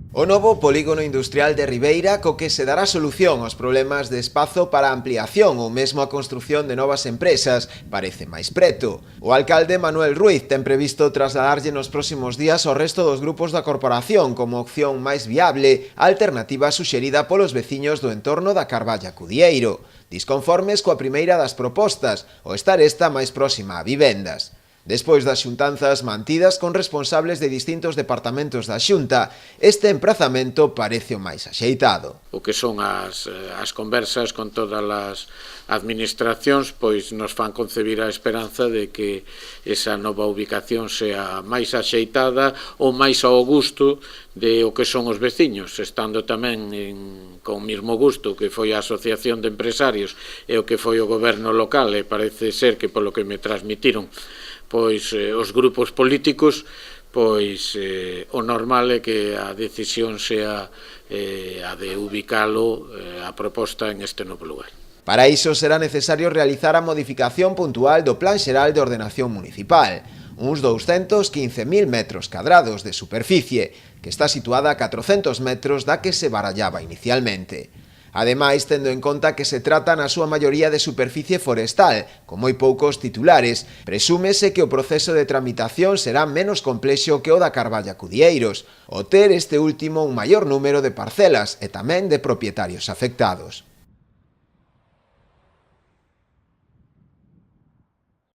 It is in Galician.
O novo polígono industrial de Ribeira co que se dará solución aos problemas de espazo para a ampliación ou mesmo a construción de novas empresas parece máis preto. O alcalde Manuel Ruiz ten previsto trasladarlle nos próximos días ao resto dos grupos da corporación como opción máis viable a alternativa suxerida polos veciños do entorno da Carballa Cudieiro, disconformes coa primeira das propostas, o estar esta máis próxima a vivendas. Despois das xuntanzas mantidas con responsables de distintos departamentos da Xunta, este emprazamento parece o máis axeitado. O que son as conversas con todas as administracións, pois nos fan concebir a esperanza de que esa nova ubicación sea máis axeitada ou máis ao gusto de o que son os veciños, estando tamén con o mesmo gusto que foi a Asociación de Empresarios e o que foi o goberno local, e parece ser que polo que me transmitiron pois os grupos políticos, pois o normal é que a decisión sea a de ubicalo a proposta en este novo lugar. Para iso será necesario realizar a modificación puntual do Plan Xeral de Ordenación Municipal, uns 215.000 metros cadrados de superficie, que está situada a 400 metros da que se barallaba inicialmente. Ademais, tendo en conta que se trata na súa maioría de superficie forestal, con moi poucos titulares, presúmese que o proceso de tramitación será menos complexo que o da Carballa Cudieiros, ao ter este último un maior número de parcelas e tamén de propietarios afectados.